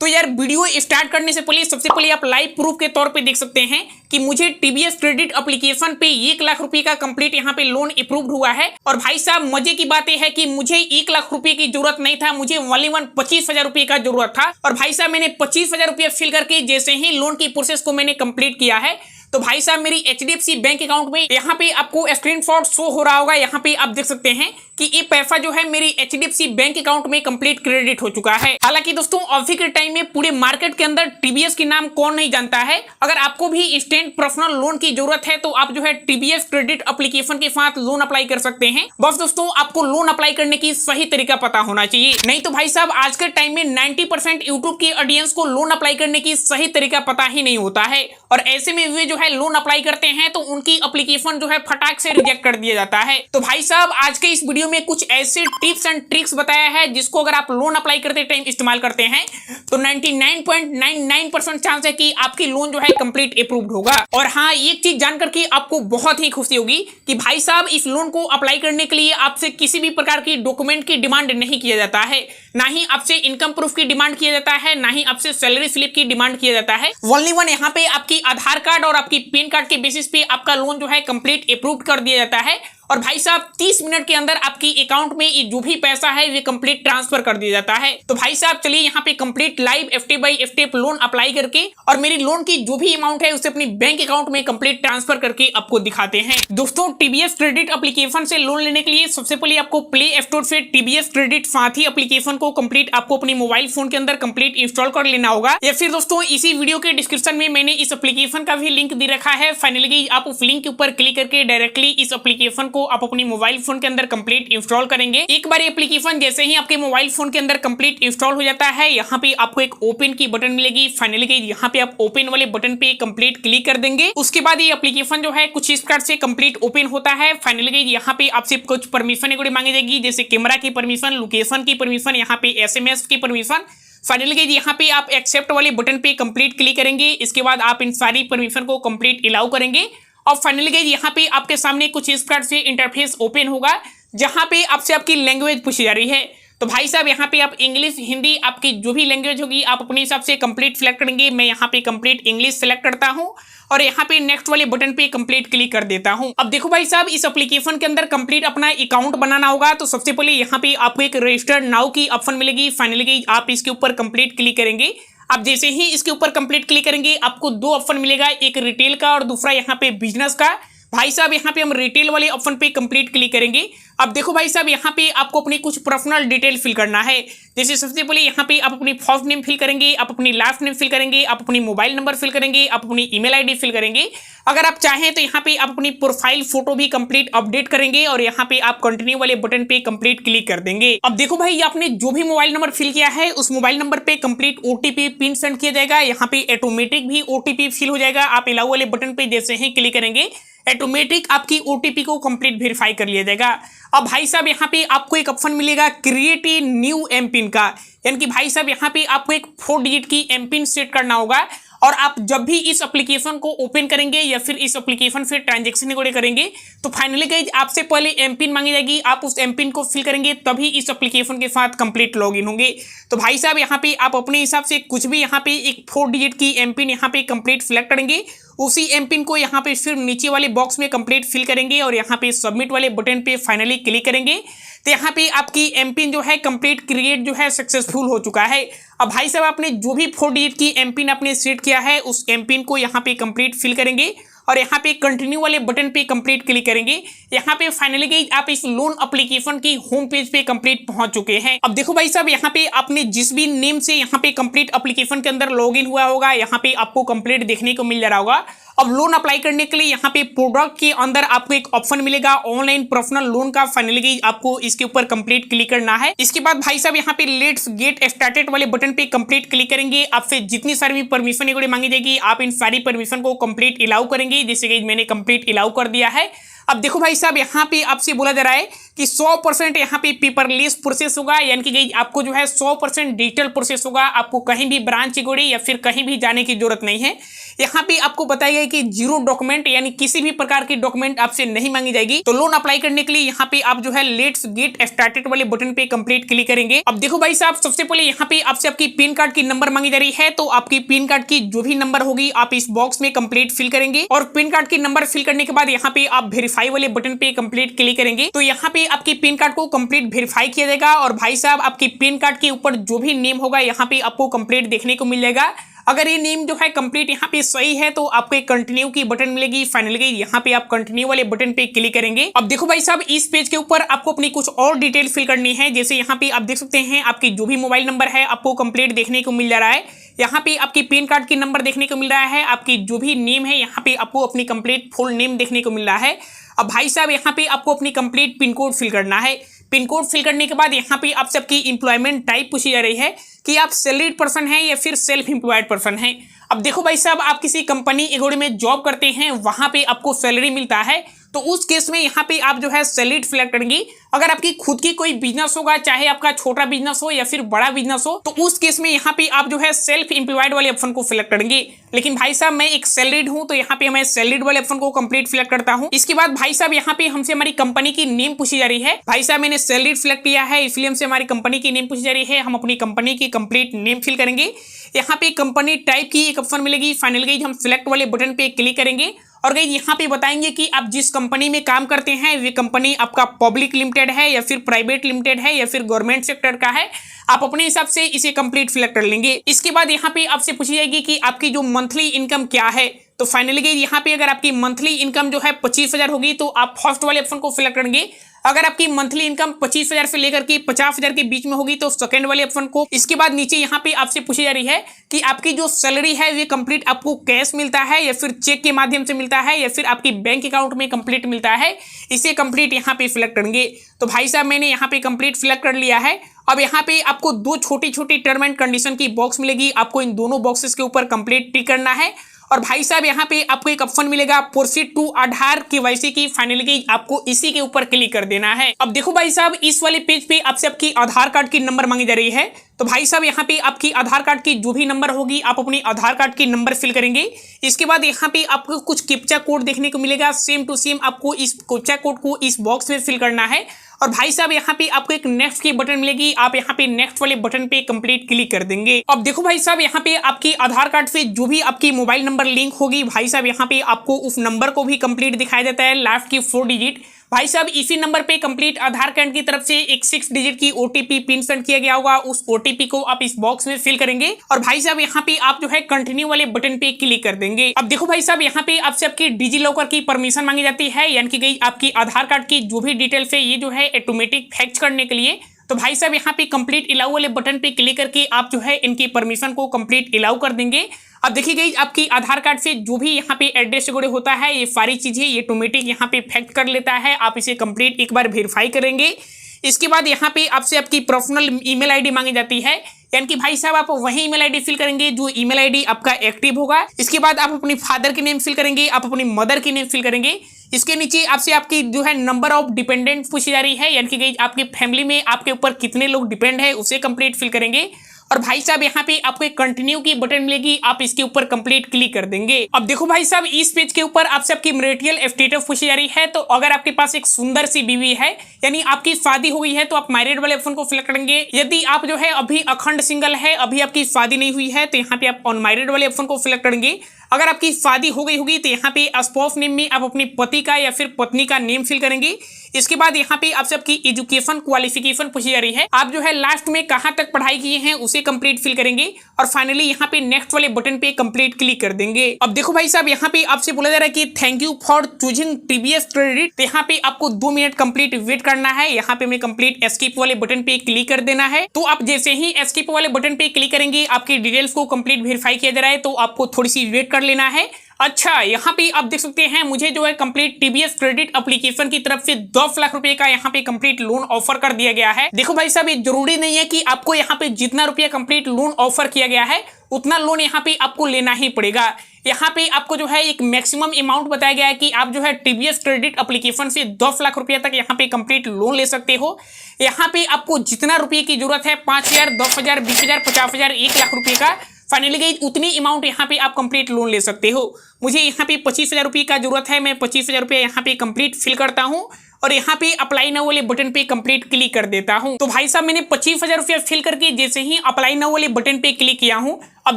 तो यार video start करने से पहले सबसे पहले आप लाइव प्रूफ के तौर पे देख सकते हैं कि मुझे टीबीएस क्रेडिट एप्लीकेशन पे 1 लाख रुपए का कंप्लीट यहाँ पे लोन अप्रूव्ड हुआ है। और भाई साहब मजे की बात यह है कि मुझे 1 लाख रुपए की जरूरत नहीं था, मुझे ओनली 25,000 रुपए का जरूरत था। और भाई साहब मैंने 25,000 रुपया फिल करके जैसे ही लोन की प्रोसेस को मैंने कंप्लीट किया है तो भाई साहब मेरी एचडीएफसी बैंक अकाउंट में यहाँ पे आपको स्क्रीनशॉट शो हो रहा होगा। यहाँ पे आप देख सकते हैं कि ये पैसा जो है मेरी एचडीएफसी बैंक अकाउंट में कंप्लीट क्रेडिट हो चुका है। हालांकि दोस्तों अभी के टाइम में पूरे मार्केट के अंदर टीबीएस के नाम कौन नहीं जानता है। अगर आपको भी इंस्टेंट पर्सनल लोन की जरूरत है तो आप जो है टीबीएस क्रेडिट एप्लीकेशन के साथ लोन अप्लाई कर सकते हैं। बस दोस्तों आपको लोन अप्लाई करने की सही तरीका पता होना चाहिए, नहीं तो भाई साहब आज के टाइम में 90% यूट्यूब की ऑडियंस को लोन अप्लाई करने की सही तरीका पता ही नहीं होता है। और ऐसे में वे जो है लोन अप्लाई करते हैं तो उनकी एप्लीकेशन जो है फटाक से रिजेक्ट कर दिया जाता है। तो भाई साहब आज के इस वीडियो में कुछ ऐसे टिप्स एंड ट्रिक्स बताया है जिसको अगर आप लोन अप्लाई करते टाइम इस्तेमाल करते हैं तो 99.99% चांस है कि आपकी लोन जो है कंप्लीट अप्रूव्ड होगा। और हाँ, एक चीज जानकर के आपको बहुत ही खुशी होगी कि भाई साहब इस लोन को अप्लाई करने के लिए आपसे किसी भी प्रकार की डॉक्यूमेंट की डिमांड नहीं किया जाता है, ना ही आपसे इनकम प्रूफ की डिमांड किया जाता है, ना ही आपसे सैलरी स्लिप की डिमांड किया जाता है। ओनली वन यहाँ पे आपकी आधार कार्ड और आपकी पैन कार्ड के बेसिस पे आपका लोन जो है कंप्लीट अप्रूव्ड कर दिया जाता है। और भाई साहब 30 मिनट के अंदर आपकी अकाउंट में ये जो भी पैसा है वे कंप्लीट ट्रांसफर कर दिया जाता है। तो भाई साहब चलिए यहाँ पे complete live step by step loan apply करके और मेरी लोन की जो भी अमाउंट है उसे अपनी बैंक अकाउंट में कंप्लीट ट्रांसफर करके आपको दिखाते हैं। दोस्तों टीबीएस क्रेडिट एप्लीकेशन से लोन लेने के लिए सबसे पहले आपको प्ले स्टोर से टीबीएस क्रेडिट साथी एप्लीकेशन को कंप्लीट आपको अपनी मोबाइल फोन के अंदर कंप्लीट इंस्टॉल कर लेना होगा। या फिर दोस्तों इसी वीडियो के डिस्क्रिप्शन में मैंने इस एप्लीकेशन का भी लिंक दे रखा है। फाइनली आप उस लिंक के ऊपर क्लिक करके डायरेक्टली इस एप्लीकेशन को आप अपनी मोबाइल फोन के अंदर कंप्लीट इंस्टॉल करेंगे। एक बार एप्लीकेशन जैसे ही आपके मोबाइल फोन के अंदर कंप्लीट इंस्टॉल हो जाता है यहाँ पे आपको एक ओपन की बटन मिलेगी। फाइनली यहाँ पे आप ओपन वाले बटन पे कंप्लीट क्लिक कर देंगे। उसके बाद ये एप्लीकेशन जो है कुछ इस प्रकार से कंप्लीट ओपन होता है। फाइनली यहाँ पे आपसे कुछ परमिशन मांगी जाएगी, जैसे कैमरा की परमिशन, लोकेशन की परमिशन, यहाँ पे एसएमएस की परमिशन। फाइनली यहाँ पे आप एक्सेप्ट वाले बटन पे कंप्लीट क्लिक करेंगे। इसके बाद आप इन सारी परमिशन को कंप्लीट अलाउ करेंगे और फाइनली यहाँ पे आपके सामने कुछ इस प्रकार से इंटरफेस ओपन होगा जहां पे आपसे आपकी लैंग्वेज पूछी जा रही है। तो भाई साहब यहाँ पे आप इंग्लिश, हिंदी, आपकी जो भी लैंग्वेज होगी आप अपने हिसाब से कंप्लीट सिलेक्ट करेंगे। मैं यहाँ पे कंप्लीट इंग्लिश सेलेक्ट करता हूँ और यहाँ पे नेक्स्ट वाले बटन पे कंप्लीट क्लिक कर देता हूँ। अब देखो भाई साहब इस एप्लीकेशन के अंदर कंप्लीट अपना अकाउंट बनाना होगा। तो सबसे पहले यहाँ पे आपको एक रजिस्टर नाउ की ऑप्शन मिलेगी। फाइनली आप इसके ऊपर कंप्लीट क्लिक करेंगे। आप जैसे ही इसके ऊपर कंप्लीट क्लिक करेंगे आपको दो ऑप्शन मिलेगा, एक रिटेल का और दूसरा यहाँ पे बिजनेस का। भाई साहब यहाँ पे हम रिटेल वाले ऑप्शन पे कंप्लीट क्लिक करेंगे। अब देखो भाई साहब यहाँ पे आपको अपनी कुछ पर्सनल डिटेल फिल करना है। जैसे सबसे पहले यहाँ पे आप अपनी फर्स्ट नेम फिल करेंगे, आप अपनी लास्ट नेम फिल करेंगे, आप अपनी मोबाइल नंबर फिल करेंगे, आप अपनी ईमेल आईडी फिल करेंगे। अगर आप चाहें तो यहाँ पे आप अपनी प्रोफाइल फोटो भी कंप्लीट अपडेट करेंगे और यहाँ पे आप कंटिन्यू वाले बटन पे कंप्लीट क्लिक कर देंगे। अब देखो भाई आपने जो भी मोबाइल नंबर फिल किया है उस मोबाइल नंबर पे कंप्लीट ओटीपी पिन सेंड किया जाएगा। यहाँ पे ऑटोमेटिक भी ओटीपी फिल हो जाएगा। आप अलाउ वाले बटन पे जैसे ही क्लिक करेंगे ऑटोमेटिक आपकी ओटीपी को कंप्लीट वेरीफाई कर लिया जाएगा। अब भाई साहब यहाँ पे आपको एक ऑप्शन मिलेगा क्रिएट ए न्यू एमपिन का, यानी कि भाई साहब यहाँ पे आपको एक 4 डिजिट की एमपिन सेट करना होगा। और आप जब भी इस एप्लीकेशन को ओपन करेंगे या फिर इस एप्लीकेशन से ट्रांजैक्शन करेंगे तो फाइनली गाइस आपसे पहले एमपिन मांगी जाएगी। आप उस एमपिन को फिल करेंगे तभी इस एप्लीकेशन के साथ कंप्लीट लॉगिन होंगे। तो भाई साहब यहाँ पे आप अपने हिसाब से कुछ भी यहाँ पे एक 4 डिजिट की एमपिन यहाँ पे कंप्लीट सिलेक्ट करेंगे। उसी एमपिन को यहाँ पे फिर नीचे वाले बॉक्स में कंप्लीट फिल करेंगे और यहाँ पे सबमिट वाले बटन पे फाइनली क्लिक करेंगे। तो यहाँ पे आपकी एमपिन जो है कंप्लीट क्रिएट जो है सक्सेसफुल हो चुका है। अब भाई साहब आपने जो भी 4 डिजिट की एमपिन आपने सेट किया है उस एमपिन को यहाँ पे कंप्लीट फिल करेंगे और यहाँ पे कंटिन्यू वाले बटन पे कंप्लीट क्लिक करेंगे। यहाँ पे फाइनली आप इस लोन एप्लीकेशन की होम पेज पे कंप्लीट पहुंच चुके हैं। अब देखो भाई साहब यहाँ पे आपने जिस भी नेम से यहाँ पे कंप्लीट एप्लीकेशन के अंदर लॉगिन हुआ होगा यहाँ पे आपको कंप्लीट देखने को मिल जा रहा होगा। अब लोन अप्लाई करने के लिए यहाँ पे प्रोडक्ट के अंदर आपको एक ऑप्शन मिलेगा ऑनलाइन पर्सनल लोन का। फाइनली आपको इसके ऊपर कंप्लीट क्लिक करना है। इसके बाद भाई साहब यहाँ पे लेट्स गेट स्टार्टेड वाले बटन पे कंप्लीट क्लिक करेंगे। आपसे जितनी सारी भी परमिशन मांगी जाएगी आप इन सारी परमिशन को कंप्लीट अलाउ करेंगे। जैसे कि मैंने कंप्लीट अलाउ कर दिया है। अब देखो भाई साहब, यहाँ पे आपसे बोला जा रहा है कि 100% यहाँ पे पेपरलेस प्रोसेस होगा, यानी कि गाइज आपको जो है 100% डिजिटल प्रोसेस होगा। आपको कहीं भी ब्रांच चिकोड़ी या फिर कहीं भी जाने की जरूरत नहीं है। यहाँ पे आपको बताया गया कि जीरो डॉक्यूमेंट यानी किसी भी प्रकार की डॉक्यूमेंट आपसे नहीं मांगी जाएगी। तो लोन अप्लाई करने के लिए यहाँ पे आप जो है लेट्स गेट स्टार्टेड वाले बटन पे कंप्लीट क्लिक करेंगे। अब देखो भाई साहब, सबसे पहले यहाँ पे आपसे आपकी पैन कार्ड की नंबर मांगी जा रही है। तो आपकी पैन कार्ड की जो भी नंबर होगी आप इस बॉक्स में कंप्लीट फिल करेंगे और पैन कार्ड की नंबर फिल करने के बाद यहाँ पे आप वेरीफाई वाले बटन पे कंप्लीट क्लिक करेंगे। तो यहाँ पे आपकी पैन कार्ड को कंप्लीट वेरीफाई किया जाएगा और भाई साहब आपकी पैन कार्ड के ऊपर जो भी नेम होगा यहाँ पे आपको कंप्लीट देखने को मिल जाएगा। अगर ये नेम जो है कंप्लीट यहाँ पे सही है तो आपको एक कंटिन्यू की बटन मिलेगी। फाइनली यहाँ पे आप कंटिन्यू वाले बटन पे क्लिक करेंगे। अब देखो भाई साहब, इस पेज के ऊपर आपको अपनी कुछ और डिटेल फिल करनी है। जैसे यहाँ पे आप देख सकते हैं आपकी जो भी मोबाइल नंबर है आपको कंप्लीट देखने को मिल जा रहा है। यहाँ पे आपकी पैन कार्ड की नंबर देखने को मिल रहा है। आपकी जो भी नेम है यहाँ पे आपको अपनी कंप्लीट फुल नेम देखने को मिल रहा है। अब भाई साहब यहाँ पे आपको अपनी कंप्लीट पिन कोड फिल करना है। पिन कोड फिल करने के बाद यहाँ पे आप सबकी इंप्लॉयमेंट टाइप पूछी जा रही है कि आप सैलरीड पर्सन हैं या फिर सेल्फ एम्प्लॉयड पर्सन हैं। अब देखो भाई साहब, आप किसी कंपनी एगोड़ी में जॉब करते हैं, वहां पे आपको सैलरी मिलता है, तो उस केस में यहाँ पे आप जो है सैलरीड सिलेक्ट करेंगे। अगर आपकी खुद की कोई बिजनेस होगा, चाहे आपका छोटा बिजनेस हो या फिर बड़ा बिजनेस हो, तो उस केस में यहाँ पे आप जो है सेल्फ एम्प्लॉयड वाले ऑप्शन को सिलेक्ट करेंगे। लेकिन भाई साहब मैं एक सैलरीड हूँ तो यहाँ पे मैं सैलरीड वाले ऑप्शन को कंप्लीट सिलेक्ट करता हूँ। इसके बाद भाई साहब यहाँ पे हमसे हमारी कंपनी की नेम पूछी जा रही है। भाई साहब मैंने सैलरीड सिलेक्ट किया है, इसलिए हमसे हमारी कंपनी की नेम पूछी जा रही है। हम अपनी कंपनी की कंप्लीट नेम फिल करेंगे। यहाँ पे कंपनी टाइप की एक ऑप्शन मिलेगी। फाइनल गाइज हम सिलेक्ट वाले बटन पे क्लिक करेंगे और गाइज यहाँ पे बताएंगे कि आप जिस कंपनी में काम करते हैं वे कंपनी आपका पब्लिक लिमिटेड है या फिर प्राइवेट लिमिटेड है या फिर गवर्नमेंट सेक्टर का है। आप अपने हिसाब से इसे कंप्लीट सिलेक्ट कर लेंगे। इसके बाद यहाँ पे आपसे पूछी जाएगी कि आपकी जो मंथली इनकम क्या है। तो फाइनली गाइज यहाँ पे अगर आपकी मंथली इनकम जो है 25,000 होगी तो आप फर्स्ट वाले ऑप्शन को सिलेक्ट करेंगे। अगर आपकी मंथली इनकम 25,000 से लेकर के 50,000 के बीच में होगी तो सेकंड वाले ऑप्शन को। इसके बाद नीचे यहाँ पे आपसे पूछी जा रही है कि आपकी जो सैलरी है वे कंप्लीट आपको कैश मिलता है या फिर चेक के माध्यम से मिलता है या फिर आपकी बैंक अकाउंट में कंप्लीट मिलता है। इसे कंप्लीट यहाँ पे सिलेक्ट करेंगे। तो भाई साहब मैंने यहाँ पे कंप्लीट सिलेक्ट कर लिया है। अब यहाँ पे आपको दो छोटी छोटी टर्म एंड कंडीशन की बॉक्स मिलेगी। आपको इन दोनों बॉक्सेस के ऊपर कंप्लीट टिक करना है और भाई साहब यहाँ पे आपको एक ऑप्शन मिलेगा प्रोसीड टू आधार केवाईसी की। फाइनली आपको इसी के ऊपर क्लिक कर देना है। अब देखो भाई साहब, इस वाले पेज पे आपसे आपकी आधार कार्ड की नंबर मांगी जा रही है। तो भाई साहब यहाँ पे आपकी आधार कार्ड की जो भी नंबर होगी आप अपनी आधार कार्ड की नंबर फिल करेंगे। इसके बाद यहाँ पे आपको कुछ कैप्चा कोड देखने को मिलेगा। सेम टू सेम आपको इस कैप्चा कोड को इस बॉक्स में फिल करना है और भाई साहब यहाँ पे आपको एक नेक्स्ट की बटन मिलेगी। आप यहाँ पे नेक्स्ट वाले बटन पे कंप्लीट क्लिक कर देंगे। अब देखो भाई साहब यहाँ पे आपकी आधार कार्ड से जो भी आपकी मोबाइल नंबर लिंक होगी, भाई साहब यहाँ पे आपको उस नंबर को भी कंप्लीट दिखाई देता है, लास्ट की 4 डिजिट। भाई साहब इसी नंबर पे कंप्लीट आधार कार्ड की तरफ से एक 6 डिजिट की ओटीपी पिन सेंड किया गया होगा। उस ओटीपी को आप इस बॉक्स में फिल करेंगे और भाई साहब यहाँ पे आप जो है कंटिन्यू वाले बटन पे क्लिक कर देंगे। अब देखो भाई साहब यहाँ पे आपसे आपकी डिजी लॉकर की परमिशन मांगी जाती है, यानी कि गई आपकी आधार कार्ड की जो भी डिटेल्स है ये जो है ऑटोमेटिक फैक्ट करने के लिए। तो भाई साहब यहाँ पे कंप्लीट अलाउ वाले बटन पे क्लिक करके आप जो है इनकी परमिशन को कंप्लीट अलाउ कर देंगे। अब देखिए गाइस आपकी आधार कार्ड से जो भी यहाँ पे एड्रेस जुड़े होता है ये सारी चीजें ये ऑटोमेटिक यहाँ पे फैक्ट कर लेता है। आप इसे कंप्लीट एक बार वेरीफाई करेंगे। इसके बाद यहाँ पे आपसे आपकी पर्सनल ईमेल आईडी मांगी जाती है, यानी कि भाई साहब आप वही ईमेल आईडी फिल करेंगे जो ईमेल आईडी आपका एक्टिव होगा। इसके बाद आप अपनी फादर की नेम फिल करेंगे, आप अपनी मदर की नेम फिल करेंगे। इसके नीचे आपसे आपकी जो है नंबर ऑफ डिपेंडेंट पूछी जा रही है, यानी कि आपकी फैमिली में आपके ऊपर कितने लोग डिपेंड है उसे कंप्लीट फिल करेंगे। और भाई साहब यहाँ पे आपको एक कंटिन्यू की बटन मिलेगी, आप इसके ऊपर कंप्लीट क्लिक कर देंगे। अब देखो भाई साहब इस पेज के ऊपर आपसे आपकी मैरिटल स्टेटस पूछी जा रही है। तो अगर आपके पास एक सुंदर सी बीवी है यानी आपकी शादी हो गई है तो आप मैरिड वाले ऑप्शन को सिलेक्ट करेंगे। यदि आप जो है अभी अखंड सिंगल है, अभी आपकी शादी नहीं हुई है तो यहाँ पे आप अनमैरिड वाले ऑप्शन को सिलेक्ट करेंगे। अगर आपकी शादी हो गई होगी तो यहाँ पे स्पाउस नेम में आप अपने पति का या फिर पत्नी का नेम फिल करेंगे। इसके बाद यहाँ पे आपसे आपकी एजुकेशन क्वालिफिकेशन पूछी जा रही है, आप जो है लास्ट में कहाँ तक पढ़ाई किए हैं उसे कंप्लीट फिल करेंगे और फाइनली यहाँ पे नेक्स्ट वाले बटन पे कंप्लीट क्लिक कर देंगे। अब देखो भाई साहब यहाँ पे आपसे बोला जा रहा है कि thank you for choosing TBS credit. तो यहाँ पे आपको 2 मिनट कंप्लीट वेट करना है। यहाँ पे मैं कंप्लीट एस्केप वाले बटन पे क्लिक कर देना है। तो आप जैसे ही एस्केप वाले बटन पे क्लिक करेंगे आपकी डिटेल्स को कंप्लीट वेरीफाई किया जा रहा है, तो आपको थोड़ी सी वेट कर लेना है। अच्छा यहाँ पे आप देख सकते हैं मुझे जो है कंप्लीट टीबीएस क्रेडिट एप्लीकेशन की तरफ से 10 लाख रुपए का यहाँ पे कंप्लीट लोन ऑफर कर दिया गया है। देखो भाई साहब ये जरूरी नहीं है कि आपको यहाँ पे जितना रुपया कंप्लीट लोन ऑफर किया गया है उतना लोन यहाँ पे आपको लेना ही पड़ेगा। यहाँ पे आपको जो है एक मैक्सिमम अमाउंट बताया गया है कि आप जो है टीवीएस क्रेडिट एप्लीकेशन से 10 लाख रुपया तक यहाँ पे कंप्लीट लोन ले सकते हो। यहाँ पे आपको जितना रुपये की जरूरत है 5,000, 10,000, 20,000, 50,000, 1 लाख रुपये का फाइनली गाइस उतनी अमाउंट यहाँ पे आप कंप्लीट लोन ले सकते हो। मुझे यहाँ पे 25,000 रुपये का जरूरत है, मैं 25,000 रुपये यहाँ पे कंप्लीट फिल करता हूँ और यहाँ पे अप्लाई नाउ वाले बटन पे कंप्लीट क्लिक कर देता हूँ। तो भाई साहब मैंने 25,000 रुपया फिल करके जैसे ही अप्लाई नाउ वाले बटन पे क्लिक किया हूँ, अब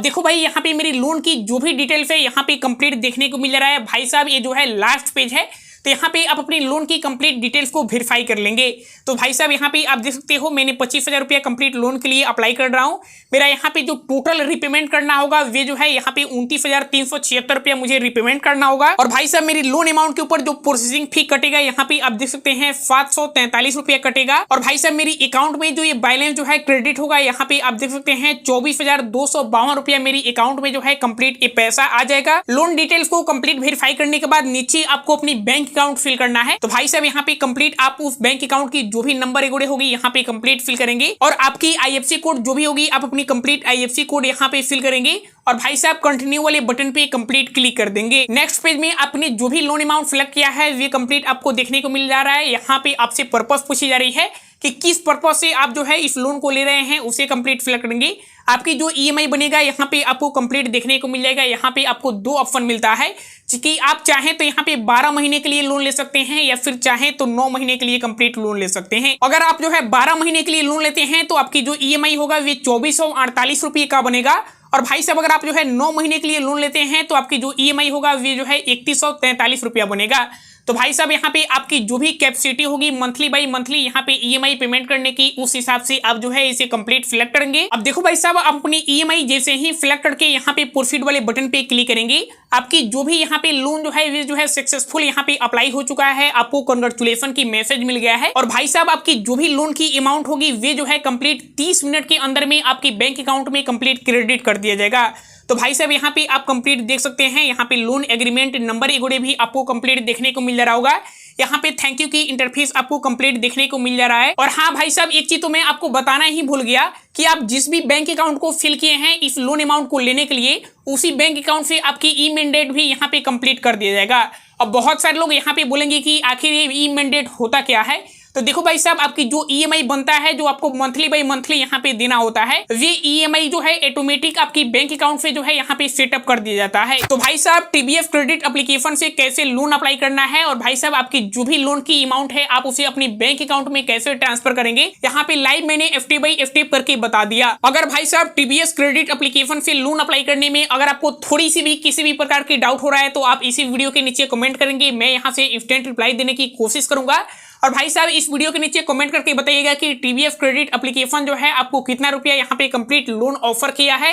देखो भाई यहाँ पे मेरी लोन की जो भी डिटेल्स है यहाँ पे कंप्लीट देखने को मिल रहा है। भाई साहब ये जो है लास्ट पेज है, तो यहाँ पे आप अपनी लोन की कंप्लीट डिटेल्स को वेरीफाई कर लेंगे। तो भाई साहब यहाँ पे आप देख सकते हो मैंने 25,000 रुपया कंप्लीट लोन के लिए अप्लाई कर रहा हूँ। मेरा यहाँ पे जो टोटल रिपेमेंट करना होगा वे जो है यहाँ पे 29,376 रुपया मुझे रिपेमेंट करना होगा। और भाई साहब मेरी लोन अमाउंट के ऊपर जो प्रोसेसिंग फी कटेगा यहाँ पे आप देख सकते हैं 743 रुपया कटेगा। और भाई साहब मेरी अकाउंट में जो ये बैलेंस जो है क्रेडिट होगा यहाँ पे आप देख सकते हैं 24,252 रुपया मेरी अकाउंट में जो है कंप्लीट ये पैसा आ जाएगा। लोन डिटेल्स को कंप्लीट वेरीफाई करने के बाद नीचे आपको अपनी बैंक अकाउंट फिल करना है। तो भाई साहब यहाँ पे कंप्लीट आप उस बैंक अकाउंट की जो भी नंबर एगोड़े होगी यहाँ पे कंप्लीट फिल करेंगे और आपकी IFSC कोड जो भी होगी आप अपनी कंप्लीट IFSC कोड यहाँ पे फिल करेंगे और भाई साहब कंटिन्यू वाले बटन पे कंप्लीट क्लिक कर देंगे। नेक्स्ट पेज में आपने जो भी लोन अमाउंट सिलेक्ट किया है वे कंप्लीट आपको देखने को मिल जा रहा है। यहाँ पे आपसे पर्पस पूछी जा रही है कि किस पर्पस से आप जो है इस लोन को ले रहे हैं, उसे कंप्लीट फिल करेंगे। आपकी जो EMI बनेगा यहाँ पे आपको कंप्लीट देखने को मिल जाएगा। यहाँ पे आपको 2 ऑप्शन मिलता है कि आप चाहें तो यहाँ पे 12 महीने के लिए लोन ले सकते हैं या फिर चाहें तो 9 महीने के लिए कंप्लीट लोन ले सकते हैं। अगर आप जो है 12 महीने के लिए लोन लेते हैं तो आपकी जो EMI होगा वे 2448 रुपये का बनेगा। और भाई साहब अगर आप जो है 9 महीने के लिए लोन लेते हैं तो आपकी जो EMI होगा वे जो है 3143 रुपया बनेगा। तो भाई साहब यहाँ पे आपकी जो भी कैपेसिटी होगी मंथली बाई मंथली यहाँ पे EMI पेमेंट करने की, उस हिसाब से आप जो है इसे कंप्लीट सिलेक्ट करेंगे। अब देखो भाई साहब आप अपनी EMI जैसे ही सिलेक्ट करके यहाँ पे प्रोसीड वाले बटन पे क्लिक करेंगे, आपकी जो भी यहाँ पे लोन जो है वे जो है सक्सेसफुल यहाँ पे अप्लाई हो चुका है, आपको कंग्रेचुलेशन की मैसेज मिल गया है। और भाई साहब आपकी जो भी लोन की अमाउंट होगी वे जो है कंप्लीट 30 मिनट के अंदर में आपके बैंक अकाउंट में कंप्लीट क्रेडिट कर दिया जाएगा। तो भाई साहब यहाँ पे आप कंप्लीट देख सकते हैं, यहाँ पे लोन एग्रीमेंट नंबर एगोड़े भी आपको कंप्लीट देखने को मिल रहा होगा। यहाँ पे थैंक यू की इंटरफेस आपको कंप्लीट देखने को मिल रहा है। और हाँ भाई साहब एक चीज तो मैं आपको बताना ही भूल गया कि आप जिस भी बैंक अकाउंट को फिल किए हैं इस लोन अमाउंट को लेने के लिए, उसी बैंक अकाउंट से आपकी ई मैंडेट भी यहाँ पे कंप्लीट कर दिया जाएगा। अब बहुत सारे लोग यहाँ पे बोलेंगे कि आखिर ये ई मैंडेट होता क्या है। तो देखो भाई साहब आपकी जो EMI बनता है जो आपको मंथली बाई मंथली यहाँ पे देना होता है, वे EMI जो है ऑटोमेटिक आपकी बैंक अकाउंट से जो है यहाँ पे सेटअप कर दिया जाता है। तो भाई साहब TBF क्रेडिट एप्लीकेशन से कैसे लोन अप्लाई करना है और भाई साहब आपकी जो भी लोन की अमाउंट है आप उसे अपनी बैंक अकाउंट में कैसे ट्रांसफर करेंगे, यहाँ पे लाइव मैंने स्टेप बाई स्टेप करके बता दिया। अगर भाई साहब TBS क्रेडिट एप्लीकेशन से लोन अप्लाई करने में अगर आपको थोड़ी सी भी किसी भी प्रकार की डाउट हो रहा है तो आप इसी वीडियो के नीचे कमेंट करेंगे, मैं यहाँ से इंस्टेंट रिप्लाई देने की कोशिश करूंगा। और भाई साहब इस वीडियो के नीचे कमेंट करके बताइएगा कि TBF क्रेडिट एप्लीकेशन जो है आपको कितना रुपया यहाँ पे कंप्लीट लोन ऑफर किया है।